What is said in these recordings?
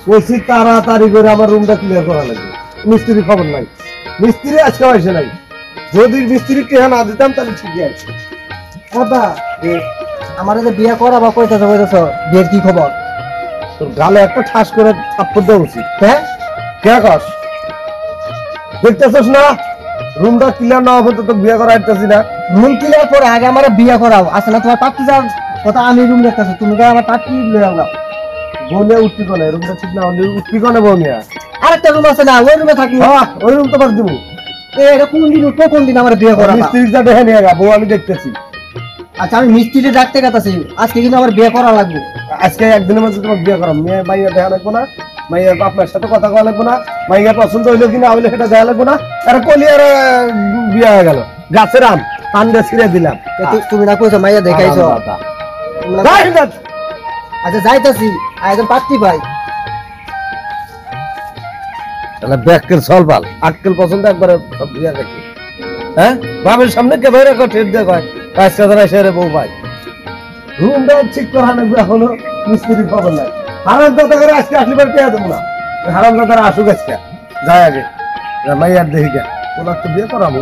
বলছি তাড়াতাড়ি করে আমার রুমটা ক্লিয়ার করা লাগবে। মিস্ত্রি খবর নাই, মিস্ত্রি আজকে আসে নাই। যদি মিস্ত্রি কে না দিতাম তাহলে ঠিকই আছে। বাবা আমার যে বিয়ে করাবা কইতেছ বিয়ের কি খবর? তোর গালে একটা ঠাস করে থাপ্পড় দেওয়া উচিত। হ্যাঁ কে কস দেখতেছস না রুমটা ক্লিয়ার না হতে তো বিয়ে করা আসতেছি না। রুম ক্লিয়ার করে আগে আমার বিয়ে করাও। আসলে তোমার পাত্রী যাও কথা আমি রুম দেখতেছি, তুমি তো আমার পাত্রী লয়ে যাও। বনে উঠবি কোনে? রুমটা ঠিক না হলে উঠবি কোনে বনিয়া? আরেকটা রুম আছে না, ওই রুমে থাকি। হ্যাঁ ওই রুম তোমার দিব। এটা কোন দিন আমার বিয়ে করা? মিস্ত্রিটা দেখে নিয়ে গা, বউ আমি দেখতেছি। আচ্ছা আমি মিস্ত্রি ডাকতে গেছি, আজকে কিন্তু আমার বিয়ে করা লাগবে। আজকে একদিনের মধ্যে তোমার বিয়ে করাম। মেয়ে মাইয়া দেখা লাগবো না, মাইয়া আপনার সাথে কথা কওয়া লাগবো না, মাইয়া পছন্দ হইলো কিনা হইলে সেটা দেখা লাগবো না। আর কলি আর বিয়ে হয়ে গেল। গাছের আম পান্ডে ছিঁড়ে দিলাম। তুমি না কইছো মাইয়া দেখাইছো? আচ্ছা যাইতাছি, একজন পাত্রী ভাই। তাহলে ব্যাককেল সলবাল আটকেল পছন্দ একবারে সব বিয়ে দেখি। হ্যাঁ বাবের সামনে কে ভাই রাখো ঠেট দেখো আজকে ধরা সেরে বউ ভাই রুমটা ঠিক করা লাগবে। এখনো মিস্ত্রি খবর নাই। হারাম দাদা করে আজকে আসলে পেয়ে দেবো না। হারাম দাদারা আসুক আজকে, যায় আগে মাইয়ার দেখি কে ওনার তো বিয়ে করাবো।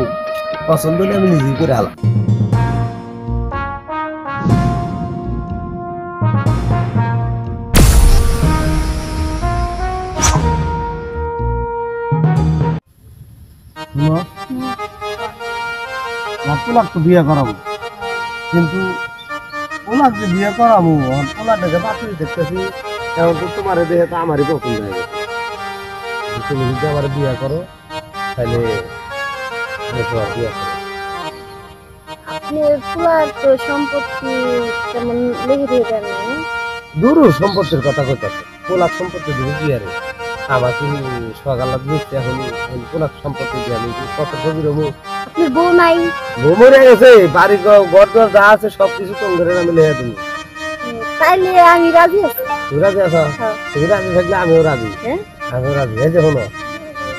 পছন্দ হলে আমি নিজেই করে হালাম। তো বিয়ে করাবো কিন্তু ওনার যে বিয়ে করাবো ওনার দেখে বাচ্চাই দেখতেছি। এখন তো তোমার দেখে তো আমারই পছন্দ হয়ে গেছে। তুমি যদি আমার বিয়ে করো তাহলে বিয়ে করো। আপনি পুরার তো সম্পত্তি তেমন লিখে দিয়ে দেন নাই। দূর সম্পত্তির কথা কইতাছে। পোলাক সম্পত্তি দিবি কি আরে? আমাকে সকাল দিচ্ছে এখন পোলাক সম্পত্তি দিয়ে আমি কত কবি রমু। আপনার বউ নাই? বউ মরে গেছে, বাড়ি ঘর দর যা আছে সবকিছু তোর ঘরে আমি লেখা দেবো। তাইলে আমি রাজি আছি। তুমি রাজি আছো? তুমি রাজি থাকলে আমিও রাজি। আমিও রাজি। এই যে শোনো,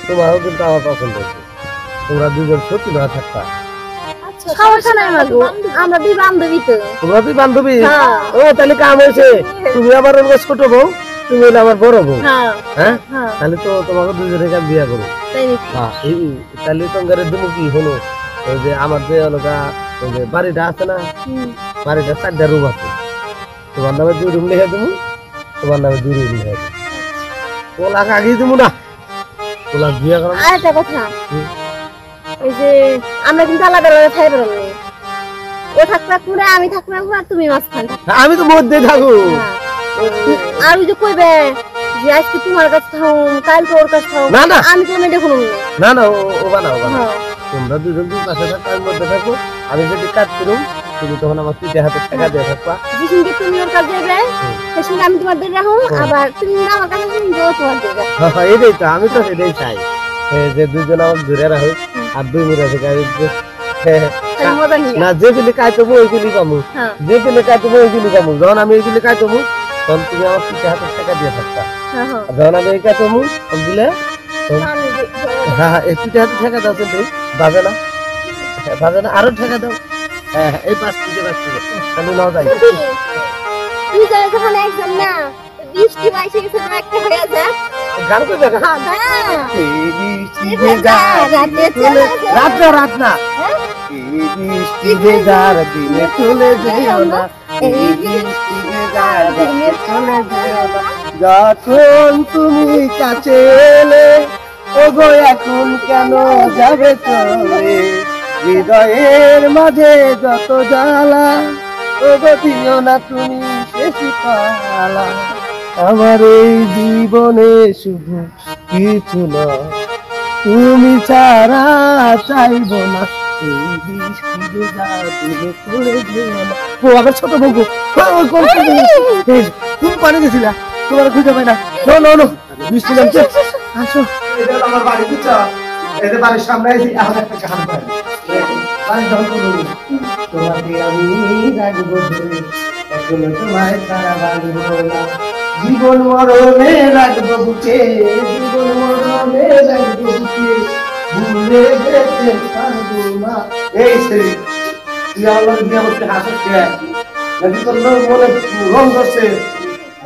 তোমারও কিন্তু আমার পছন্দ হচ্ছে। তোমরা দুজন সত্যি না থাকতা। সমস্যা নাই মাগো, আমরা দুই বান্ধবী তো। তোমরা দুই বান্ধবী? ও তাহলে কাম হয়েছে। তুমি আমার ছোট বউ, তুমি হলে আমার বড় বউ। হ্যাঁ তাহলে তো তোমাকে দুজনে বিয়ে করো। তাহলে তোমার দেবো কি হলো, ওই যে আমার যে এলাকা ওই যে বাড়িটা আছে না, বাড়িটা 4টা রুম আছে। তোমার নামে 2 রুম লিখে দেবো, তোমার নামে 2 রুম লিখে দেবো। ওলাকে আগেই দেবো না, ওলা বিয়ে করো। আরেকটা কথা, ওই যে আমরা কিন্তু আলাদা আলাদা থাকতে পারবো না। ও থাকবে পুরো, আমি থাকবে পুরো, আর তুমি মাঝখানে। আমি তো মধ্যে থাকবো। আর ওই যে কইবে যে আজকে তোমার কাছে থাও, কাল তো ওর কাছে থাও। না না আমি তো মেয়ে দেখুন না না ও বানাও বানাও। তোমরা দুজন দুই পাশে থাকো, আমি মধ্যে থাকবো। আমি যদি কাজ করুম তুমি তখন আমার পিঠে হাতে টাকা দিয়ে থাকবা। যেদিনকে তুমি ওর কাছে যাবে সেদিন আমি তোমার দিয়ে রাখো, আবার তুমি আমার কাছে শুনবে ও তোমার দিয়ে রাখো। হ্যাঁ এটাই তো, আমি তো সেটাই চাই যে দুজন আমার ধরে রাখো আর 2 মিনিট না যেগুলি কাইতবো ওইগুলি পাবো, যেগুলি কাইতবো ওইগুলি পাবো। যখন আমি এইগুলি কাইতবো তখন তুমি আমার পিঠে হাতে টাকা দিয়ে থাকবা। যখন আমি এই কাইতবো দিলে হ্যাঁ হ্যাঁ এই পিঠে হাতে টাকা দাও, কিন্তু বাজে না বাজে না, আরো টাকা দাও। হ্যাঁ এই 5 পিঠে তাহলে নাও যাই। তুই যারা যখন একদম না বৃষ্টি বাইসে গেছে না একটা হয়ে যা গান কই দেখা রাত না রাত না বৃষ্টি ভেজার দিনে চলে যেও না, এই বৃষ্টি ভেজার দিনে চলে যেও না। যখন তুমি কাছে এলে ওগো এখন কেন যাবে চলে, হৃদয়ের মাঝে যত জ্বালা ওগো দিও না তুমি শেষ পালা। আমার এই জীবনে শুধু কিছু না, তুমি ছাড়া চাইব না, এই বৃষ্টি ভেজার দিনে চলে যেও না। ও আমার ছোট বউ তুমি পানি গেছিলা, তোমার খুঁজে পাই না। নো নো নো বৃষ্টি নামছে, আসো। এটা আমার বাড়ি, বুঝছো? এই যে বাড়ির সামনে আইছি, এখন একটা গান পাই তোমাকে আমি রাখবো ধরে, এখন তোমায় ছাড়া বাঁধবো না, জীবন মরণে রাখবো বুকে, জীবন মরণে রাখবো বুকে, ভুলে যেতে পারবো না। এই ছেলে তুই আমার দিয়ে আমাকে হাসছে নাকি তোর মনে রং ধরছে?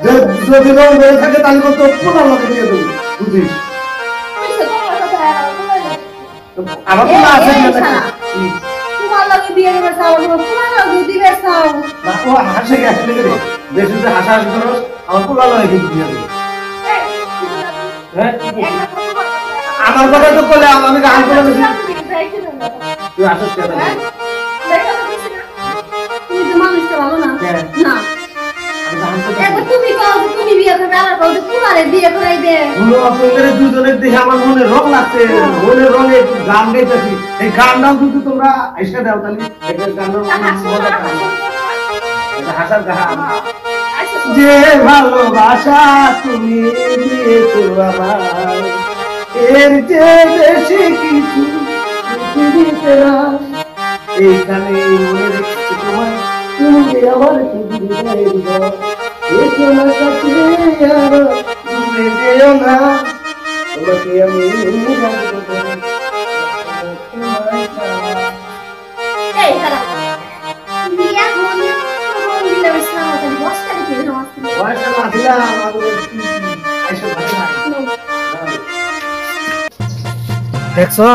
যে যদি রং বেড়ে থাকে তাহলে তো পোলার লোকে দিয়ে দেবো বুঝিস আমার পোলা আছে না নাকি? তোমার লগে বিয়ে করবে চাও তোমার লগে দিবে চাও না, ও হাসে গেছে লেগে দে বেশি যে হাসাহাসি করো আমার পোলা লোকে কিন্তু দিয়ে দেবো হ্যাঁ আমার কথা তো বলে আমি গান করে দিছি তুই আসিস কেন তুমি তো মানুষটা ভালো না হ্যাঁ। না আমি গান করতে একবার তুমি কও যে তুমি বিয়ে করবে আবার কও যে তোমারে বিয়ে করাই দে হলো আপনাদের দুজনের দেখে আমার মনে রং লাগছে মনে রঙে একটু গান গাইতেছি এই গানটাও কিন্তু তোমরা আইসা দাও তাহলে একটা গানটাও হাসার গান যে ভালোবাসা তুমি দিয়েছো আমার এর যে বেশি কিছু পৃথিবীতে নাই। এইখানে মনে রেখেছি তোমায় তুমি আমার হৃদয়ের ঘর। এসো না কাছে আর দূরে যেও না তোমাকে আমি রাখবো তোমায় ছাড়া। এই তারা বিয়ে হলে কোন দিলে বিছনা মতো বসতে কি নামাজ বয়সটা না দিলাম আমাদের আইসা ভালো নাই। দেখছো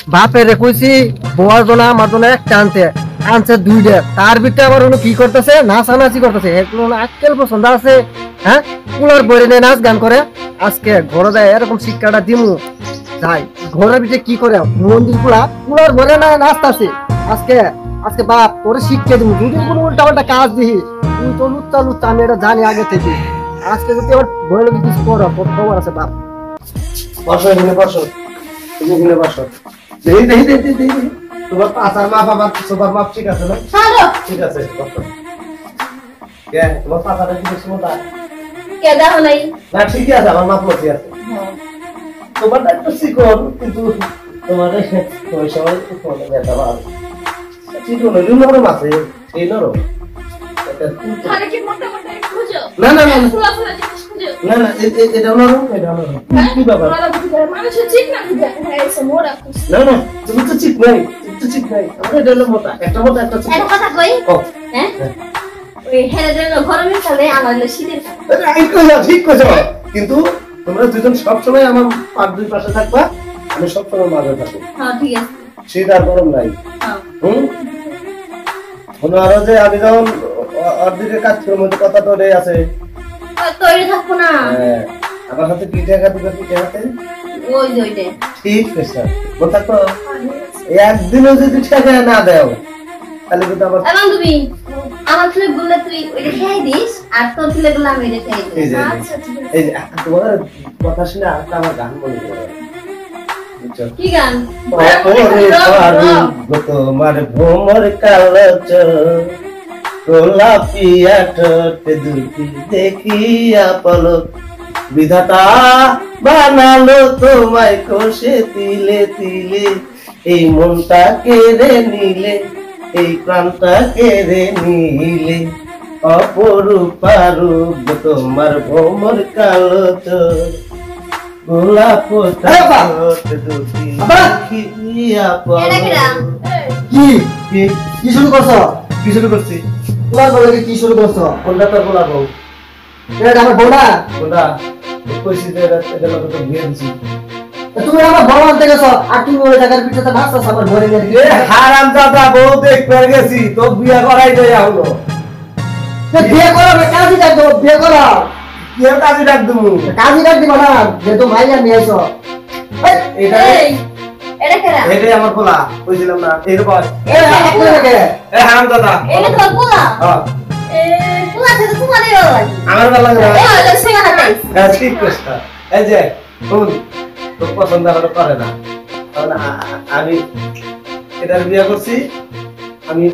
বাপেরে কইছি বউয়ার জন্য আমার জন্য একটা আনতে আনছে দুইটা তার ভিতরে আবার উনি কি করতেছে নাচানাচি করতেছে এগুলো আজকাল পছন্দ আছে হ্যাঁ কুলার বইরে নিয়ে নাচ গান করে আজকে ঘরে যায় এরকম শিক্ষাটা দিমু যাই ঘরের ভিতরে কি করে মন্দির গুলা কুলার বইরে না নাচতাছে আজকে আজকে বাপ তোরে শিক্ষা দিমু যদি কোনো উল্টা পাল্টা কাজ দিহি তুই তো লুচ্চা লুচ্চা আমি এটা জানি আগে থেকে আজকে যদি আবার বইলে কিছু করো খবর আছে বাপ বসো এখানে বসো তুমি এখানে বসো দেই দেই দেই দেই দেই তোমার পাশার মা বাবা সবার মাপ ঠিক আছে না ছাড়ো ঠিক আছে বসো কে তোমার পাশাটা কি বেশি মোটা কে দেখো নাই না ঠিকই আছে আমার মাপ মতি আছে তোমারটা একটু শিকন কিন্তু তোমার ওই সময় ফোনে ব্যথা ভালো চিকন হইলে নরম আছে এই নরম আরে কি মোটা মোটা খুঁজো না না না ফুলা ফুলা জিনিস খুঁজো না না এটা নরম কি ব্যাপার মারা বুঝে মানুষের ঠিক না বুঝে এসে মোড়া খুঁজো না না তুমি তো ঠিক নাই তুমি তো ঠিক নাই আমরা এটা হলো মোটা একটা মোটা একটা চিকন একটা কথা কই ও হ্যাঁ ওই হেরে দেন গরমের কালে আমার হলো শীতের কালে রাইট কইছো ঠিক কইছো কিন্তু তোমরা দুজন সব সময় আমার পাঁচ দুই পাশে থাকবা আমি সব সময় মাঝে থাকবো হ্যাঁ ঠিক আছে শীত আর গরম নাই হ্যাঁ মনে আরো যে আমি যখন অর্ধেকের কাজ করে মধ্যে কথা তো রে আছে তৈরি থাকবো না হ্যাঁ, আমার হাতে পিঠে একা দিবে পিঠে হাতে ওই যে ওইটা ঠিক আছে মনে থাকতো একদিনও যদি টাকা না দেও তাহলে কিন্তু আমার এবং তুমি আমার তুই বললে তুই ওইটা খেয়ে দিস আর তোর তুলে বললে আমি এটা খেয়ে এই দিই যে আচ্ছা ঠিক আছে এই যে তোমার কথা শুনে আরেকটা আমার গান মনে পড়ে গেল। বুঝছো? কি গান তোমার ভ্রমর কালচ গোলাপিয়া ঠোঁট দুটি দেখিয়া পলক বিধাতা বানালো তোমায় কষে তিলে তিলে এই মনটা কেড়ে নিলে এই প্রাণটা কেড়ে নিলে অপরূপারূপ তোমার ভ্রমর কালচ গোলাপ দুটি দেখিয়া এটা কি গান কি কি কি শুরু করছো কি শুরু করছি তোমার বলে কি শুরু করছো কোনটা তোর গোলাপ হোক এটা আমার বউ না কোনটা কইছি যে এটা লোক তো বিয়ে দিছি তুমি আমার বউ আনতে গেছো আর তুমি ওই জায়গার পিছনে ভাসছো আমার ঘরে নিয়ে এ হারাম দাদা বউ দেখতে গেছি তো বিয়ে করাই দেয়া হলো বিয়ে করো কাজী ডাক দেবো বিয়ে করো কি কাজে ডাক দিমু কাজী ডাক দিব না যেহেতু ভাইয়া নিয়ে এসো এটা এই এটা কি গান এটাই আমার পোলা কইছিলাম না এরপর এ হারাম দাদা এটা তো পোলা হ্যাঁ পোলা থেকে তোমারই ভালো লাগে আমার ভালো লাগে না এই হলো সিঙ্গারা টাইপ হ্যাঁ, ঠিক কইছো এই যে শুন তোর পছন্দ হলো করে না তাহলে আমি এটার বিয়ে করছি আমি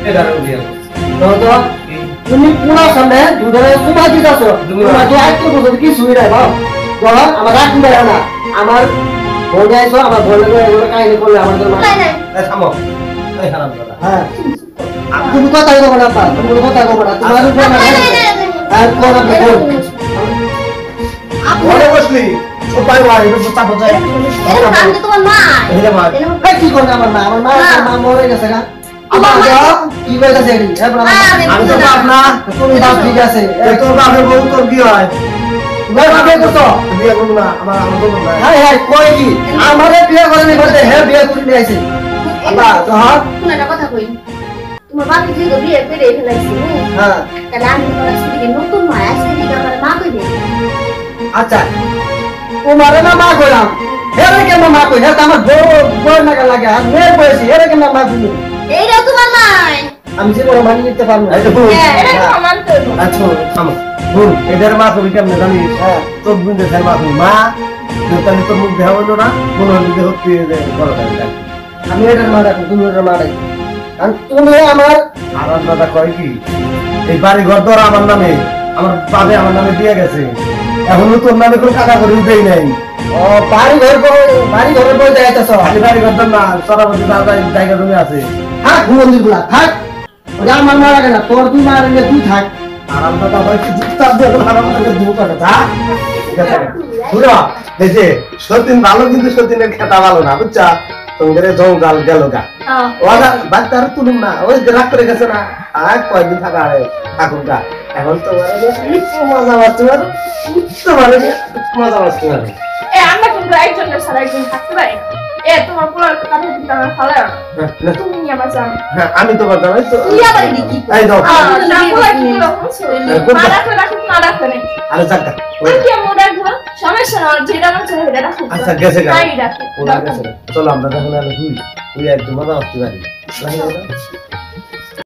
এটার বিয়ে করছি কি? তুমি পুরো সামনে দুধের তোমার কি আছো তোমার তো একটু বুঝতে কি সুবিধা বাবা বল আমার রাখ দেয় না আমার বউ যাইছো আমার বলে এগুলো কাহিনী করলে আমার জন্য নাই নাই এই থামো এই হারাম দাদা হ্যাঁ তুমি কথা কইবো না পা তুমি কথা কইবো না তোমার উপর না আর কোন আপনি কোন ঘরে বসলি উপায় হয় এটা তো চাপ যায় এটা তো তোমার মা এটা মা এই কি করবে আমার মা মরে গেছে না তোমার মা কি কইতাছে এডি হ্যাঁ বড় আরে আমি তো বাপ না তুমি বাপ ঠিক আছে তোর বাপের বউ তোর কি হয় তুমি বাপে করছো বিয়ে করবো না আমার বলবো না হ্যাঁ হ্যাঁ কই কি আমারে বিয়ে করে নি বলতে হ্যাঁ বিয়ে করে নিয়ে আইছে আল্লাহ জহার তুমি একটা কথা কই তোমার বাপি যে বিয়ে করে ফেলাইছে হ্যাঁ তাহলে আমি তোমার আজকে নতুন মা আজকে দিকে আমার মা কইবে আচ্ছা তোমারে না মা কইলাম হেরে কেন মা কই হ্যাঁ আমার বউ বউ না লাগে আর মেয়ে বয়সী হেরে কেন মা কই এইটাও তোমার নাই আমি যে বড় মানি নিতে পারবো এই তো ভুল। এটা সমান তো আচ্ছা থামো ভুল এদের মা তুমি কেমনে জানিস হ্যাঁ তোর বুঝতে চাই মা তুমি মা তাহলে তোর মুখ দেখা হলো না কোন দিকে হচ্ছে বড় দাদা আমি এটার মা রাখো তুমি এটার মা রাখো কারণ তুমি আমার আমার দাদা কয় কি এই বাড়ি ঘর ধর আমার নামে আমার বাবা আমার নামে দিয়ে গেছে এখনো তোর নামে কোনো টাকা করে উঠেই নাই ও বাড়ি ঘরের বই দেখাইতেছ খালি বাড়ি ঘর ধর না সরাবতী দাদা জায়গা জমি আছে থাক মন্দির গুলা থাক ওটা আমার মা লাগে না তোর তুই মা রাখলে তুই থাক আরাম দাদা ভাই কি জুতার দিয়ে আরাম দাদা দু কাটা তা ঠিক আছে শুনো এই যে সতীন ভালো কিন্তু সতীনের খেতা ভালো না বুঝছা তোমাদের জঙ্গল গেল গা ওরা বাচ্চারা তুলুন না ওই যে রাগ করে গেছে না আর কয়দিন থাকা আরে থাকুন গা এখন তো মজা পাচ্ছে মানে তোমার মজা পাচ্ছে মানে এ আমরা কিন্তু একজনের ছাড়া একজন থাকতে পারি না। এ তোমার পোলার কথা কিন্তু আমার ভালো লাগে না। তুমি আমার জান হ্যাঁ আমি তোমার জানাই তো তুই আবার এদিকে কি এই দাও না পোলা কি রকম মা রাখলে রাখুক না রাখলে নেই আরে যাক আমি কি আমার রাখবো সমস্যা না যেটা আমার ছেলে সেটা রাখুক আচ্ছা গেছে গা তাই রাখে ওরা গেছে চলো আমরা যখন আলো হুই হুই একদম মজা করতে পারি